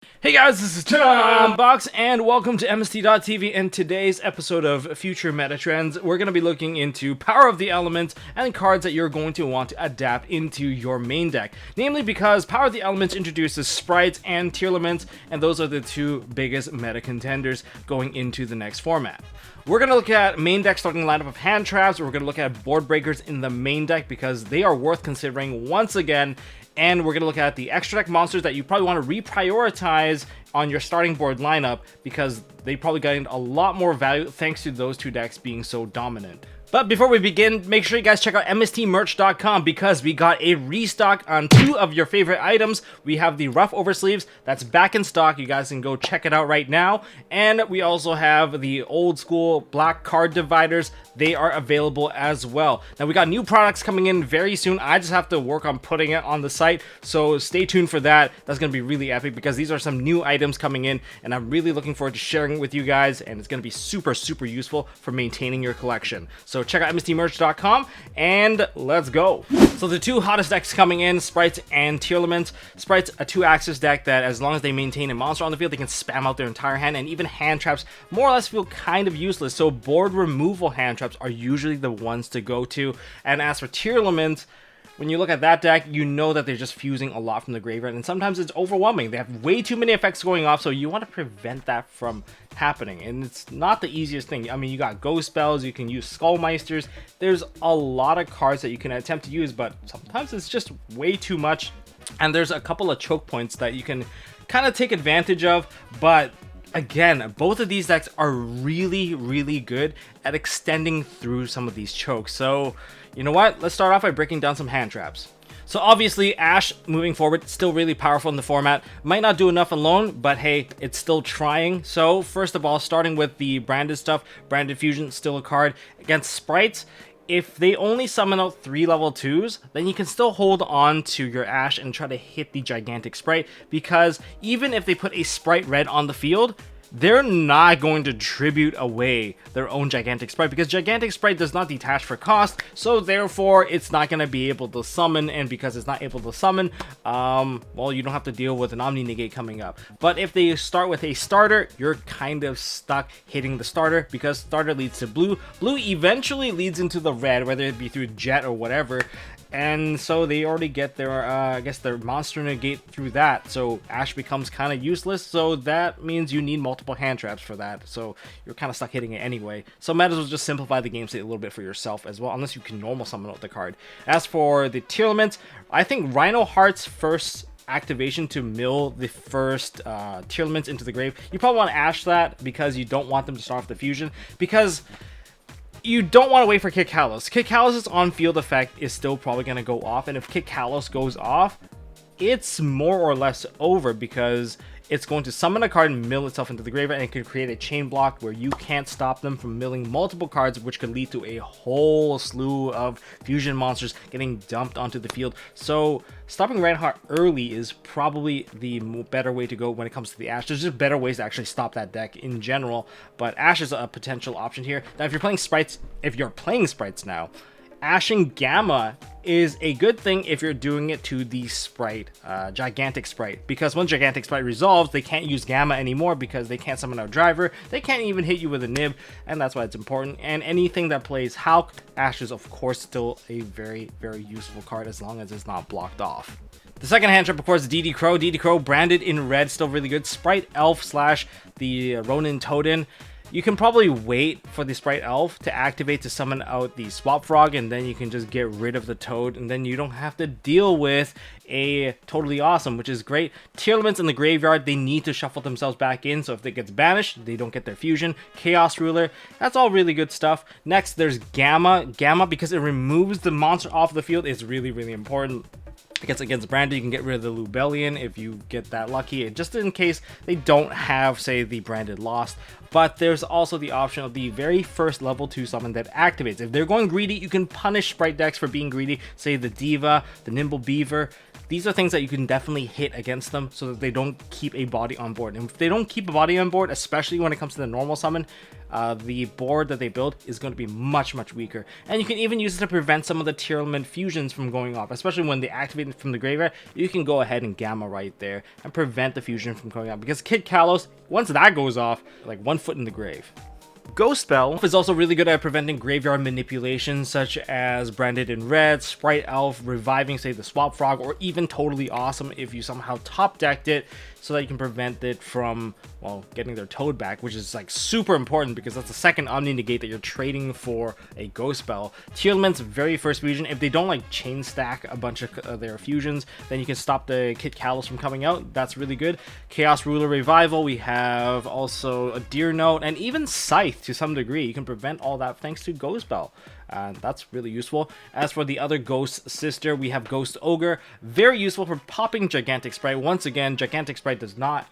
Hey guys, this is Tom Box, and welcome to MST.TV. In today's episode of Future Meta Trends, we're going to be looking into Power of the Elements and cards that you're going to want to adapt into your main deck. Namely because Power of the Elements introduces sprites and Tearlaments, and those are the two biggest meta contenders going into the next format. We're going to look at main deck starting lineup of hand traps. We're going to look at board breakers in the main deck because they are worth considering once again. And we're going to look at the extra deck monsters that you probably want to reprioritize on your starting board lineup because they probably gained a lot more value thanks to those two decks being so dominant. But before we begin, make sure you guys check out MSTmerch.com because we got a restock on two of your favorite items. We have the Rough Oversleeves that's back in stock. You guys can go check it out right now. And we also have the old school black card dividers. They are available as well. Now we got new products coming in very soon. I just have to work on putting it on the site. So stay tuned for that. That's going to be really epic because these are some new items coming in and I'm really looking forward to sharing it with you guys. And it's going to be super useful for maintaining your collection. So check out MSTmerch.com and let's go. So the two hottest decks coming in, Sprites and Tearlaments. Sprites, a 2-axis deck that as long as they maintain a monster on the field, they can spam out their entire hand, and even hand traps more or less feel kind of useless. So board removal hand traps are usually the ones to go to. And as for Tearlaments, when you look at that deck, you know that they're just fusing a lot from the graveyard, and sometimes it's overwhelming. They have way too many effects going off, so you want to prevent that from happening, and it's not the easiest thing. I mean, you got ghost spells, you can use Skullmeisters, there's a lot of cards that you can attempt to use, but sometimes it's just way too much, and there's a couple of choke points that you can kind of take advantage of, but again, both of these decks are really good at extending through some of these chokes. So, you know what? Let's start off by breaking down some hand traps. So obviously, Ash, moving forward, still really powerful in the format. Might not do enough alone, but hey, it's still trying. So first of all, starting with the branded stuff, Branded Fusion, still a card. Against Sprites, if they only summon out 3 level 2s, then you can still hold on to your Ash and try to hit the Gigantic Sprite, because even if they put a Sprite Red on the field, they're not going to tribute away their own Gigantic Sprite because Gigantic Sprite does not detach for cost, so therefore it's not going to be able to summon, and because it's not able to summon, well, you don't have to deal with an Omni Negate coming up. But if they start with a starter, you're kind of stuck hitting the starter because starter leads to blue. Blue eventually leads into the red, whether it be through Jet or whatever. And so they already get their, I guess, their monster negate through that. So Ash becomes kind of useless. So that means you need multiple hand traps for that. So you're kind of stuck hitting it anyway. So might as well just simplify the game state a little bit for yourself as well, unless you can normal summon out the card. As for the Tearlaments, I think Rhino Heart's first activation to mill the first Tearlaments into the grave, you probably want to Ash that because you don't want them to start off the fusion, because you don't want to wait for Kick Kalos. Kick Kalos' on-field effect is still probably going to go off, and if Kick Kalos goes off, it's more or less over because it's going to summon a card and mill itself into the graveyard, and it could create a chain block where you can't stop them from milling multiple cards, which could lead to a whole slew of fusion monsters getting dumped onto the field. So stopping Reinhardt early is probably the better way to go when it comes to the Ash. There's just better ways to actually stop that deck in general, but Ash is a potential option here. Now, if you're playing Sprites now, Ashing Gamma is a good thing if you're doing it to the Sprite, Gigantic Sprite, because once Gigantic Sprite resolves, they can't use Gamma anymore because they can't summon out Driver, they can't even hit you with a Nib, and that's why it's important. And anything that plays Hulk, Ash is of course still a very useful card as long as it's not blocked off. The second hand trap, of course, DD Crow. DD Crow branded in red, still really good. Sprite Elf slash the Ronin Totem. You can probably wait for the Sprite Elf to activate to summon out the Swap Frog, and then you can just get rid of the Toad, and then you don't have to deal with a Totally Awesome, which is great. Tearlaments in the graveyard, they need to shuffle themselves back in, so if it gets banished, they don't get their fusion. Chaos Ruler, that's all really good stuff. Next, there's Gamma. Gamma, because it removes the monster off the field, is really important. Against Branded, you can get rid of the Lubellion if you get that lucky, and just in case they don't have, say, the Branded Lost. But there's also the option of the very first level 2 summon that activates. If they're going greedy, you can punish Sprite decks for being greedy, say the Diva, the Nimble Beaver. These are things that you can definitely hit against them so that they don't keep a body on board. And if they don't keep a body on board, especially when it comes to the normal summon, the board that they build is going to be much weaker. And you can even use it to prevent some of the tier element fusions from going off, especially when they activate it from the graveyard. You can go ahead and gamma right there and prevent the fusion from going off, because Kid Kalos, once that goes off, like 1 foot in the grave. Ghost Spell is also really good at preventing graveyard manipulations, such as Branded in Red, Sprite Elf, reviving, say, the Swap Frog, or even totally awesome if you somehow top decked it so that you can prevent it from, well, getting their Toad back, which is like super important because that's the second Omni Negate that you're trading for a Ghost Spell. Tier Element's very first fusion, if they don't like chain stack a bunch of their fusions, then you can stop the Kit Kalos from coming out. That's really good. Chaos Ruler Revival, we have also a Deer Note, and even Scythe to some degree. You can prevent all that thanks to Ghost Spell. That's really useful. As for the other Ghost Sister, we have Ghost Ogre. Very useful for popping Gigantic Sprite. Once again, Gigantic Sprite does not,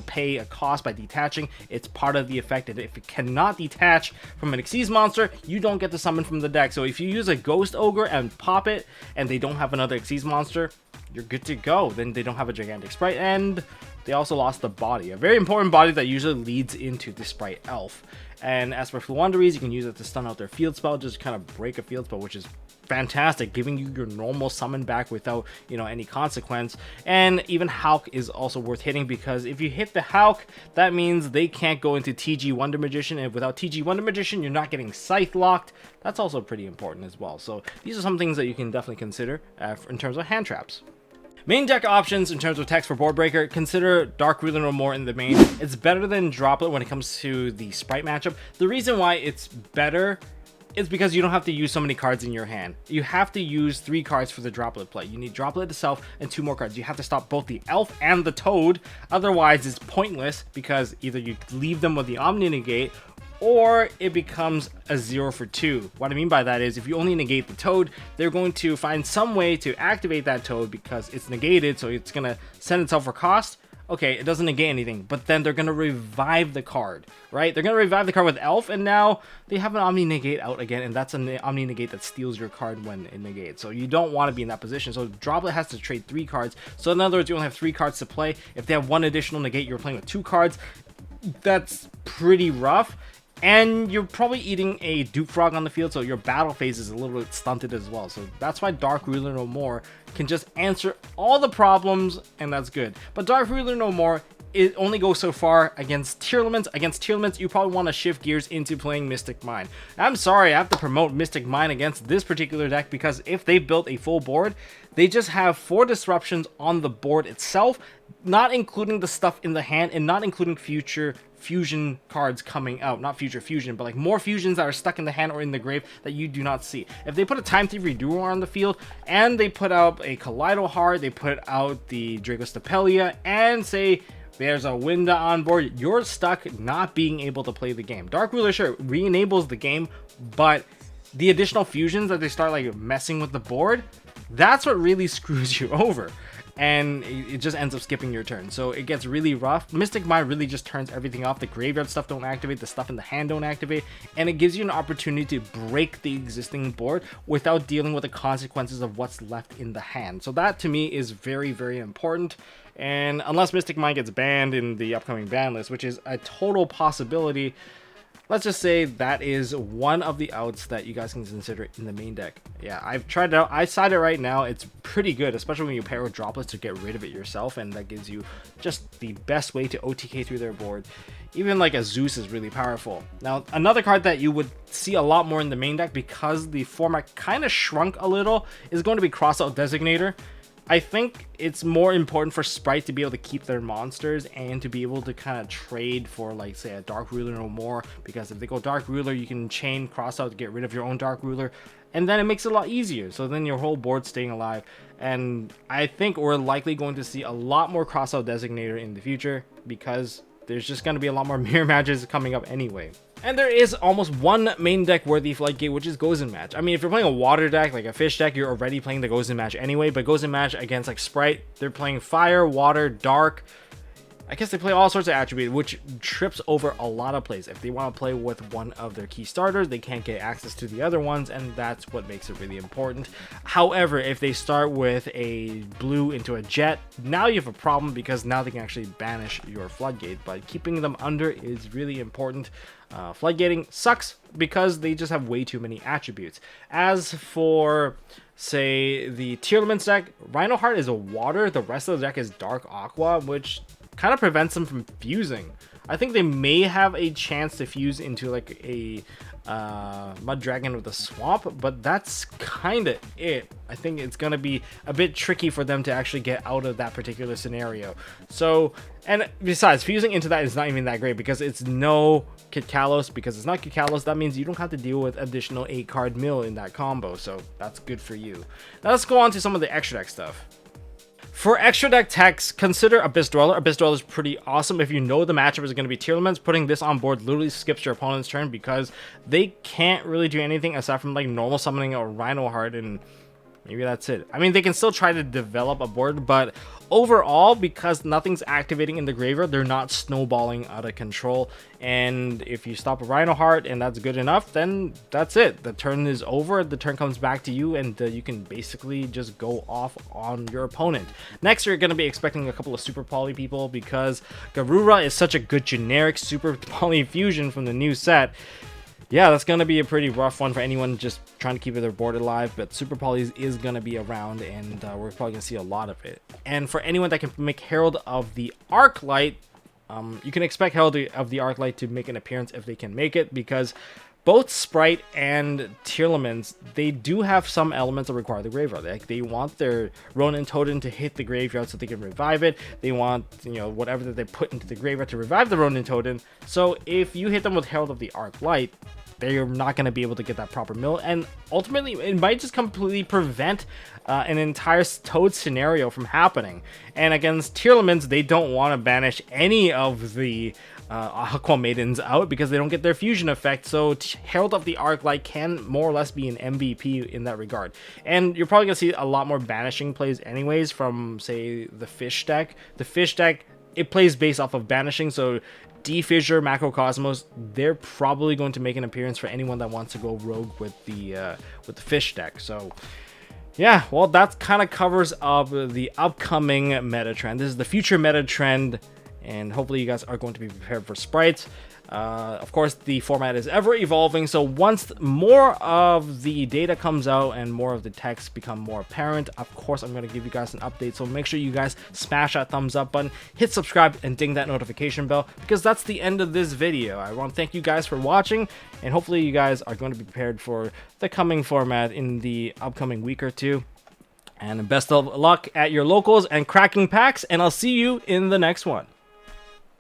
pay a cost by detaching. It's part of the effect, and if it cannot detach from an Xyz monster, you don't get to summon from the deck. So if you use a Ghost Ogre and pop it, and they don't have another Xyz monster, you're good to go. Then they don't have a Gigantic Sprite, and they also lost the body, a very important body that usually leads into the Sprite Elf. And as for Fluanderies, you can use it to stun out their field spell, just kind of break a field spell, which is fantastic, giving you your normal summon back without, any consequence. And even Hulk is also worth hitting, because if you hit the Hulk, that means they can't go into TG Wonder Magician, and without TG Wonder Magician, you're not getting Scythe locked. That's also pretty important as well. So these are some things that you can definitely consider in terms of hand traps. Main deck options in terms of text for Board Breaker, consider Dark Ruler no more in the main. It's better than Droplet when it comes to the Sprite matchup. The reason why it's better is because you don't have to use so many cards in your hand. You have to use 3 cards for the Droplet play. You need Droplet itself and 2 more cards. You have to stop both the Elf and the Toad. Otherwise, it's pointless, because either you leave them with the Omni Negate, or it becomes a 0 for 2. What I mean by that is, if you only negate the Toad, they're going to find some way to activate that Toad because it's negated, so it's going to send itself for cost. Okay, it doesn't negate anything, but then they're going to revive the card, right? They're going to revive the card with Elf, and now they have an Omni Negate out again, and that's an Omni Negate that steals your card when it negates. So you don't want to be in that position. So Droplet has to trade 3 cards. So in other words, you only have 3 cards to play. If they have 1 additional negate, you're playing with 2 cards. That's pretty rough. And you're probably eating a Dupe Frog on the field, so your battle phase is a little bit stunted as well. So that's why Dark Ruler No More can just answer all the problems, and that's good. But Dark Ruler No More, it only goes so far against tier elements. Against tier elements, you probably want to shift gears into playing Mystic Mine. I'm sorry, I have to promote Mystic Mine against this particular deck, because if they built a full board, they just have 4 disruptions on the board itself, not including the stuff in the hand, and not including future fusion cards coming out. Not future fusion, but like more fusions that are stuck in the hand or in the grave that you do not see. If they put a Time Thief Redoer on the field, and they put out a Kaleido Heart, they put out the Dragostapelia, and say there's a Winda on board, you're stuck not being able to play the game. Dark Ruler, sure, re-enables the game, but the additional fusions that they start like messing with the board, that's what really screws you over, and it just ends up skipping your turn. So it gets really rough. Mystic Mine really just turns everything off. The graveyard stuff don't activate, the stuff in the hand don't activate, and it gives you an opportunity to break the existing board without dealing with the consequences of what's left in the hand. So that to me is very, very important. And unless Mystic Mine gets banned in the upcoming ban list, which is a total possibility, let's just say that is one of the outs that you guys can consider in the main deck. Yeah, I've tried it out. I side it right now. It's pretty good, especially when you pair with Droplets to get rid of it yourself, and that gives you just the best way to OTK through their board. Even like a Zeus is really powerful. Now, another card that you would see a lot more in the main deck, because the format kind of shrunk a little, is going to be Crossout Designator. I think it's more important for Sprite to be able to keep their monsters and to be able to kind of trade for, like, say, a Dark Ruler no more, because if they go Dark Ruler, you can chain Crossout to get rid of your own Dark Ruler, and then it makes it a lot easier, so then your whole board's staying alive. And I think we're likely going to see a lot more Crossout Designator in the future, because there's just going to be a lot more mirror matches coming up anyway. And there is almost one main deck worthy Floodgate, which is Gozen Match. I mean, if you're playing a water deck, like a fish deck, you're already playing the Gozen Match anyway, but Gozen Match against like Sprite, they're playing fire, water, dark. I guess they play all sorts of attributes, which trips over a lot of plays. If they want to play with one of their key starters, they can't get access to the other ones, and that's what makes it really important. However, if they start with a blue into a jet, now you have a problem, because now they can actually banish your floodgate, but keeping them under is really important. Floodgating sucks because they just have way too many attributes. As for, say, the Tearlaments deck, Rhinoheart is a water, the rest of the deck is dark aqua, which kind of prevents them from fusing. I think they may have a chance to fuse into like a Mud Dragon with a swamp, but that's kind of it. I think it's going to be a bit tricky for them to actually get out of that particular scenario. So, and besides, fusing into that is not even that great because it's no Kit Kalos. Because it's not Kit Kalos, that means you don't have to deal with additional 8-card mill in that combo, so that's good for you. Now let's go on to some of the extra deck stuff. For extra deck techs, consider Abyss Dweller. Abyss Dweller is pretty awesome. If you know the matchup is going to be Tearlaments, putting this on board literally skips your opponent's turn because they can't really do anything aside from like normal summoning a Rhinoheart, and maybe that's it. I mean, they can still try to develop a board, but overall, because nothing's activating in the graveyard, they're not snowballing out of control. And if you stop a Rhinoheart and that's good enough, then that's it. The turn is over, the turn comes back to you, and you can basically just go off on your opponent. Next, you're going to be expecting a couple of Super Poly people because Garura is such a good generic Super Poly fusion from the new set. Yeah, that's going to be a pretty rough one for anyone just trying to keep their board alive, but Super Polys is going to be around, and we're probably going to see a lot of it. And for anyone that can make Herald of the Arclight, you can expect Herald of the Arclight to make an appearance if they can make it, because both Sprite and Tearlaments, they do have some elements that require the graveyard. Like, they want their Ronin Totem to hit the graveyard so they can revive it. They want, whatever that they put into the graveyard to revive the Ronin Totem. So if you hit them with Herald of the Arclight, they're not going to be able to get that proper mill, and ultimately it might just completely prevent an entire Toad scenario from happening. And against Tearlaments, they don't want to banish any of the Aqua Maidens out because they don't get their fusion effect, so Herald of the Arclight can more or less be an MVP in that regard. And you're probably going to see a lot more banishing plays anyways from, say, the Fish deck. The Fish deck, it plays based off of banishing, so D-Fissure, Macrocosmos, they're probably going to make an appearance for anyone that wants to go rogue with the Fish deck. So yeah, well, that kind of covers up the upcoming meta trend. This is the future meta trend, and hopefully you guys are going to be prepared for sprites. Of course, the format is ever evolving, so once more of the data comes out and more of the text become more apparent, of course I'm going to give you guys an update. So make sure you guys smash that thumbs up button, hit subscribe, and ding that notification bell, because that's the end of this video. I want to thank you guys for watching, and hopefully you guys are going to be prepared for the coming format in the upcoming week or two. And best of luck at your locals and cracking packs, and I'll see you in the next one.